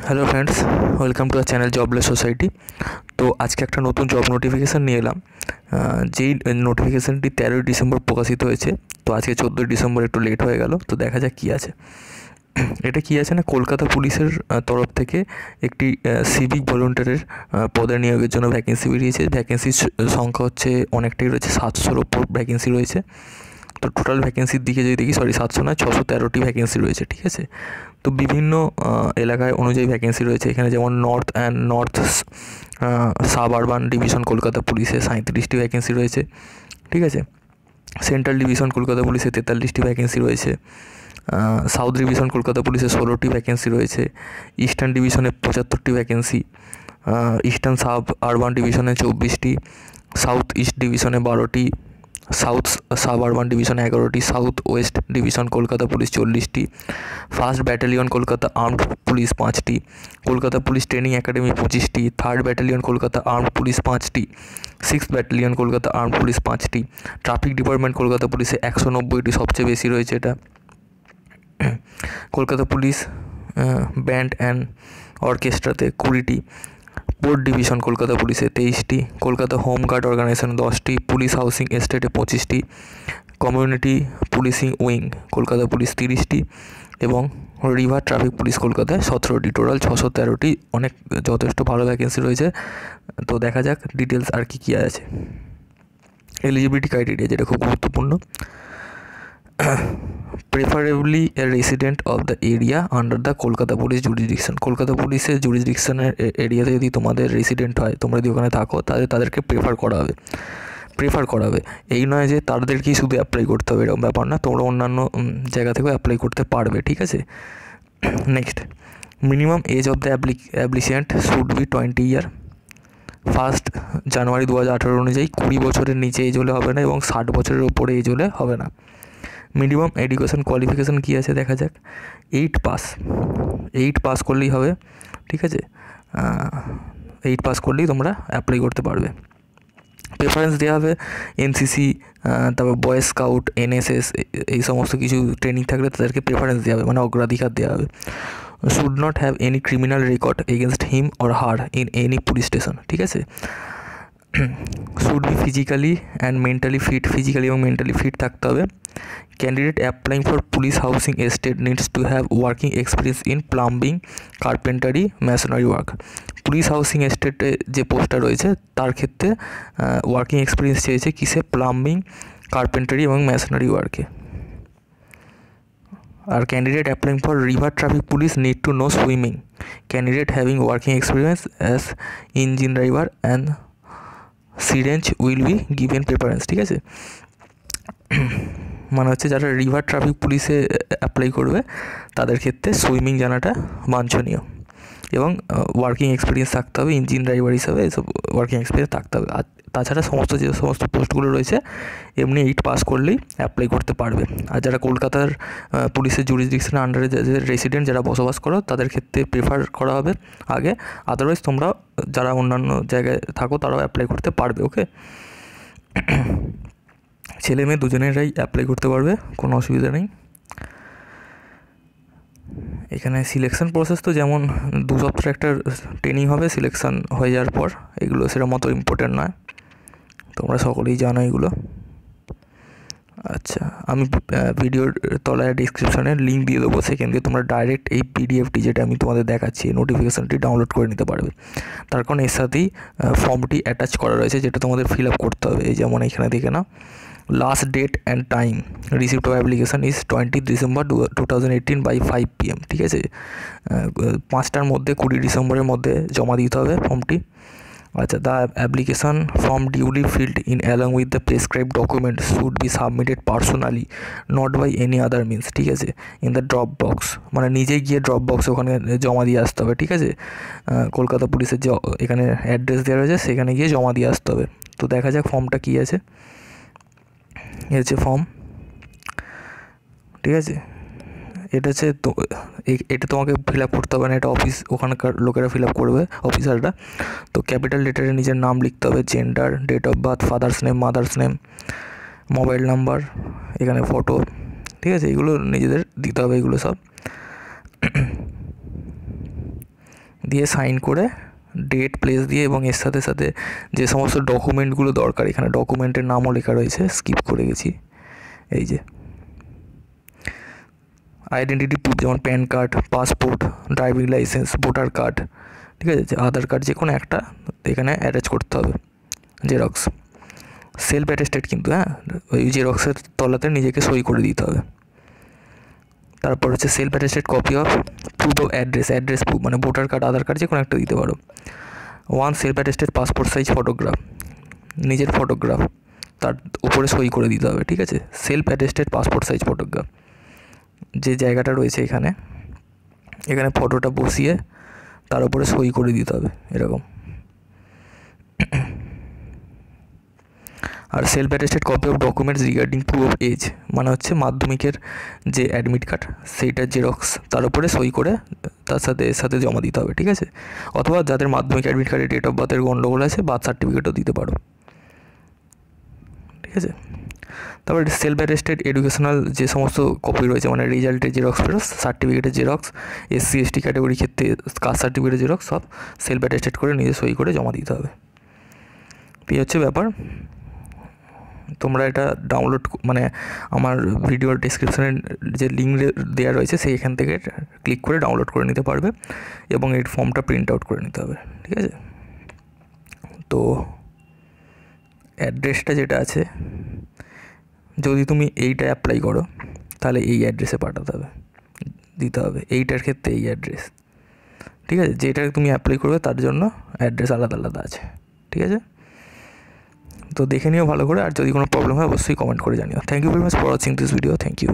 Hello friends, welcome to our channel Jobless Society. তো আজকে একটা নতুন জব নোটিফিকেশান নিয়ে এলাম। যেই নোটিফিকেশানটি 13ই ডিসেম্বর প্রকাশিত হয়েছে। তো আজকে 14ই ডিসেম্বর একটু লেট হয়ে গেল। তো দেখা যাক কী আছে। এটা কী আছে না, কলকাতা পুলিশের তরফ থেকে একটি সিভিক ভলেন্টিয়ারের পদে নিয়োগের জন্য ভ্যাকেন্সি বেরিয়েছে। ভ্যাকেন্সির সংখ্যা হচ্ছে অনেকটাই রয়েছে, 700-র ওপর ভ্যাকেন্সি রয়েছে। তো টোটাল ভ্যাকেন্সির দিকে যদি দেখি, 700 নয়, 613টি ভ্যাকেন্সি রয়েছে, ঠিক আছে। তো বিভিন্ন এলাকায় অনুযায়ী ভ্যাকেন্সি রয়েছে এখানে, যেমন north sub urban division Kolkata পুলিশে 37টি ভ্যাকেন্সি রয়েছে, ঠিক আছে। সেন্ট্রাল ডিভিশন কলকাতা পুলিশে 43টি ভ্যাকেন্সি রয়েছে। সাউথ ডিভিশন কলকাতা পুলিশে 16টি ভ্যাকেন্সি রয়েছে। ইস্টার্ন ডিভিশনে 75টি ভ্যাকেন্সি। ইস্টার্ন সাব আরবান ডিভিশনে 24টি। সাউথ ইস্ট ডিভিশনে 12টি। সাউথ সাব আরবান ডিভিশন 11টি। South west division Kolkata police 40টি। First battalion Kolkata armed police 5টি। কলকাতা পুলিশ ট্রেনিং একাডেমি 25টি। Third battalion Kolkata armed police 5টি। Sixth battalion Kolkata armed police 5টি। ট্রাফিক ডিপার্টমেন্ট কলকাতা পুলিশে 190টি, সবচেয়ে বেশি রয়েছে এটা। কলকাতা পুলিশ ব্যান্ড অ্যান্ড অর্কেস্ট্রাতে 20টি। পোর্ট ডিভিশন কলকাতা পুলিশে 23টি। কলকাতা হোম গার্ড অর্গানাইজেশন 10টি। পুলিশ হাউসিং এস্টেটে 25টি। Community policing wing Kolkata police 30টি এবং রিভার ট্রাফিক পুলিশ কলকাতায় 17টি। টোটাল 613টি, অনেক যথেষ্ট ভালো ভ্যাকেন্সি রয়েছে। তো দেখা যাক ডিটেলস আর কী আছে। এলিজিবিলিটি ক্রাইটেরিয়া, যেটা খুব গুরুত্বপূর্ণ। Preferably A resident of the area under the Kolkata police jurisdiction. Kolkata পুলিশের জুরিসডিকশনের এরিয়াতে যদি তোমাদের রেসিডেন্ট হয়, তোমরা যদি ওখানে থাকো, তাদেরকে প্রেফার করা হবে। এই নয় যে তাদেরকেই শুধু অ্যাপ্লাই করতে হবে, এরকম ব্যাপার না। তোমরা অন্যান্য জায়গা থেকেও অ্যাপ্লাই করতে পারবে, ঠিক আছে। Next, minimum age of the applicant should be 20 year. 1 জানুয়ারি 2018 অনুযায়ী 20 বছরের নিচে এজ হলে হবে না এবং 60 বছরের ওপরে এজ হলে হবে না। মিনিমাম এডুকেশন কোয়ালিফিকেশান কী আছে দেখা যাক। 8 পাস করলেই হবে, ঠিক আছে। 8 পাস করলেই তোমরা অ্যাপ্লাই করতে পারবে। প্রেফারেন্স দেওয়া হবে এনসিসি, তারপর বয় স্কাউট, এনএসএস, এই সমস্ত কিছু ট্রেনিং থাকলে তাদেরকে প্রেফারেন্স দেওয়া হবে, মানে অগ্রাধিকার দেওয়া হবে। Should not have any criminal record against him or her in any police station, ঠিক আছে। Should be physically and mentally fit, physically এবং মেন্টালি ফিট থাকতে হবে। Candidate applying for police housing estate needs to have working experience in plumbing, carpentry, masonry work. Police housing এস্টেটে যে পোস্টটা রয়েছে তার ক্ষেত্রে ওয়ার্কিং এক্সপিরিয়েন্স চেয়েছে কিসে? প্লাম্বিং, কার্পেন্টারি এবং ম্যাশনারি ওয়ার্কে। আর candidate applying for river traffic police need to know swimming. Candidate having working experience as engine driver and serang will be given preference, ঠিক আছে। মানে হচ্ছে যারা রিভার ট্রাফিক পুলিশে অ্যাপ্লাই করবে তাদের ক্ষেত্রে সুইমিং জানাটা বাঞ্ছনীয় এবং ওয়ার্কিং এক্সপিরিয়েন্স থাকতে হবে, ইঞ্জিন ড্রাইভার হিসাবে এসব ওয়ার্কিং এক্সপিরিয়েন্স থাকতে হবে। আর তাছাড়া যে সমস্ত পোস্টগুলো রয়েছে এমনি 8 পাস করলেই অ্যাপ্লাই করতে পারবে। আর যারা কলকাতার পুলিশের জুরিসডিকশনের আন্ডারে যাদের রেসিডেন্ট, যারা বসবাস করো, তাদের ক্ষেত্রে প্রেফার করা হবে আগে। আদারওয়াইজ তোমরা যারা অন্যান্য জায়গায় থাকো তারাও অ্যাপ্লাই করতে পারবে, ওকে। ছেলে মেয়ে দুজনেরাই অ্যাপ্লাই করতে পারবে, কোনো অসুবিধা নেই। এখানে সিলেকশন প্রসেস তো যেমন 2 সপ্তাহের একটা ট্রেনিং হবে সিলেকশন হয়ে যাওয়ার পর, এগুলো সেরকম মতো ইম্পর্টেন্ট নয়, তোমরা সকলেই জানো এগুলো। আচ্ছা, আমি ভিডিওর তলায় ডিসক্রিপশনে লিঙ্ক দিয়ে দেবো, সেখান থেকে তোমরা ডাইরেক্ট এই পিডিএফটি, যেটা আমি তোমাদের দেখাচ্ছি, নোটিফিকেশানটি ডাউনলোড করে নিতে পারবে। তার কারণ এর সাথেই ফর্মটি অ্যাটাচ করা রয়েছে, যেটা তোমাদের ফিল আপ করতে হবে। এই যেমন এখানে দেখে নাও, last date and time receipt of application is 20 December 2018 by 5 PM, ঠিক আছে। 5টার মধ্যে, 20 ডিসেম্বরের মধ্যে জমা দিতে হবে ফর্মটি। আচ্ছা, the application form duly filled in along with the prescribe document should be submitted personally, not by any other means, ঠিক আছে, ইন দ্য ড্রপ বক্স। মানে নিজে গিয়ে ড্রপ বক্সে ওখানে জমা দিয়ে আসতে হবে, ঠিক আছে। কলকাতা পুলিশের যে এখানে অ্যাড্রেস দেওয়া রয়েছে সেখানে গিয়ে জমা দিয়ে আসতে হবে। তো দেখা যাক ফর্মটা কী আছে। এ হচ্ছে ফর্ম, ঠিক আছে। এটা হচ্ছে তো, এটা তোমাকে ফিল আপ করতে হবে না, এটা ওখানকার লোকেরা ফিল আপ করবে, অফিসাররা। তো ক্যাপিটাল লেটারে নিজের নাম লিখতে হবে, gender, date of birth, father's name, mother's name, mobile number, এখানে ফটো, ঠিক আছে। এগুলো নিজেদের দিতে হবে, এগুলো সব। দিয়ে সাইন করে ডেট প্লেস দিয়ে এবং এর সাথে সাথে যে সমস্ত ডকুমেন্টগুলো দরকার, এখানে ডকুমেন্টের নামও লেখা রয়েছে, স্কিপ করে গেছি, এই যে আইডেন্টিটি প্রুফ যেমন pan card, passport, driving licence, voter card, ঠিক আছে, আধার কার্ড যে কোনো একটা এখানে অ্যাটাচ করতে হবে, জেরক্স, সেলফ অ্যাটেস্টেড কিন্তু, হ্যাঁ, ওই জেরক্সের তলাতে নিজেকে সই করে দিতে হবে। তারপর হচ্ছে self attested copy of proof of address proof, মানে ভোটার কার্ড, আধার কার্ড যে কোনো একটা দিতে পারো। One self attested passport size photograph, নিজের ফটোগ্রাফ তার উপরে সই করে দিতে হবে, ঠিক আছে, self attested passport size photograph, যে জায়গাটা রয়েছে এখানে ফটোটা বসিয়ে তার উপরে সই করে দিতে হবে এরকম। আর self attested copy of documents regarding proof of age, মানে হচ্ছে মাধ্যমিকের যে অ্যাডমিট কার্ড সেইটার জেরক্স তার উপরে সই করে তার সাথে জমা দিতে হবে, ঠিক আছে। অথবা যাদের মাধ্যমিক অ্যাডমিট কার্ডে ডেট অফ বার্থের গণ্ডগোল আছে, বার্থ সার্টিফিকেটও দিতে পারো, ঠিক আছে। তারপরে সেলফ অ্যাটেস্টেড এডুকেশনাল যে সমস্ত কপি রয়েছে, মানে রেজাল্টের জেরক্স ফেরক্স, সার্টিফিকেটের জেরক্স, SC ST ক্যাটাগরির ক্ষেত্রে কাস্ট সার্টিফিকেটের জেরক্স, সব সেলফ অ্যাটেস্টেড করে নিজে সই করে জমা দিতে হবে। এই হচ্ছে ব্যাপার। তোমরা এটা ডাউনলোড, মানে আমার ভিডিওর ডেসক্রিপশানে যে লিঙ্ক দেওয়া রয়েছে সেইখান থেকে ক্লিক করে ডাউনলোড করে নিতে পারবে এবং এই ফর্মটা প্রিন্ট আউট করে নিতে হবে, ঠিক আছে। তো অ্যাড্রেসটা যেটা আছে, যদি তুমি এইটা অ্যাপ্লাই করো তাহলে এই অ্যাড্রেসে পাঠাতে হবে, দিতে হবে, এইটার ক্ষেত্রে এই অ্যাড্রেস, ঠিক আছে। যেটা তুমি অ্যাপ্লাই করবে তার জন্য অ্যাড্রেস আলাদা আলাদা আছে, ঠিক আছে। তো দেখে নিও ভালো করে, আর যদি কোনো প্রবলেম হয় অবশ্যই কমেন্ট করে জানিও। Thank you very much for watching this video, thank you.